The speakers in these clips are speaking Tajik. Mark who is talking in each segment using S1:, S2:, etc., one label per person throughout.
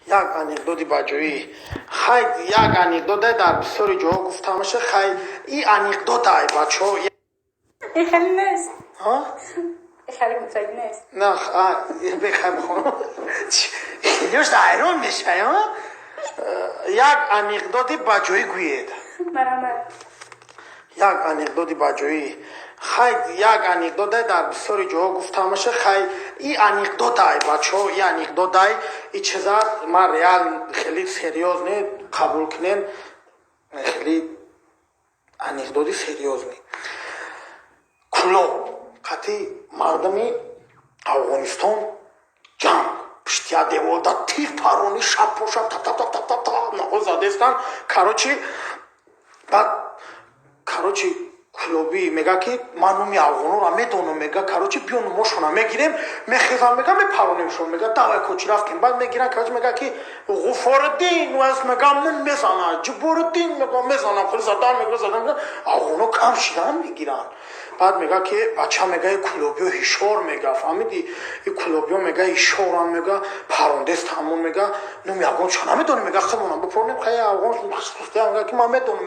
S1: یک انیکدوتی باجویی خیلی یک انیکدوت در بسیاری جاها گفتم میشه خیلی این انیکدوت های بچه ها
S2: این خیلی نیست.
S1: ها؟
S2: این خیلی مفید نیست.
S1: نه بخوایم خونم خیلیوش دایرون میشه ها؟ یک انیکدوتی باجویی گوید
S2: مرحمت.
S1: یک انیکدوتی باجویی خیلی یک انیکدوت در بسیاری جاها گفتم میشه خیلی این انیکدوت های بچه ها این انیکدوت های این چیزا ما ریال خیلی سریوز نه قبول کنین خیلی انیکدوتی سریوز نه کلو قطعی مردمی افغانستان جنگ پشتیا دیوالدا تیر پارونی شب و شب تا تا تا تا تا تا نقل زده استن کاروچی بعد کاروچی کلوبی میگه که من نمی افغانو را میدونم میگه کاروچی بیون ماشونا میگیریم میخیزم میگه میپرونیمشون میگه دعوای کوچی رفتیم بعد میگیرن کاروچی میگه که غفاردین و از میگه من میزنم جبوردین میگه میزنم خیلی زدن میگه زدن میگه افغانو کم شدن میگیرن بعد میگه که بچه میگه کلوبیو هیشور میگه فهمیدی این کلوبیو میگه هیشور هم میگه پرونده است همون میگه نمی افغان چون نمیدونم میگه خمونم بپرونیم خیلی افغان خسته میگه که من میدونم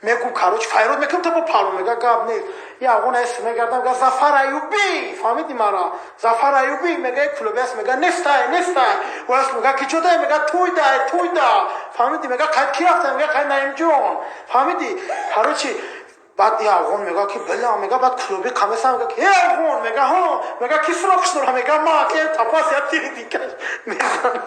S1: میگه کاروچ فیروز میگم تو پالو میگه گاب نیست یا افغان اسم میگردم میگه ظفر ایوبی فهمیدی مرا ظفر ایوبی میگه کلوبیس میگه نیستای و اسم میگه که جدا میگه توی دا فهمیدی میگه قد کی رفته میگه قد نیم جون فهمیدی کاروچی بعد یا افغان میگه که بله میگه بعد کلوبی قمیص میگه که افغان میگه ها میگه کی سراغش داره میگه ما که تپاس یا تیری دیگه میزنه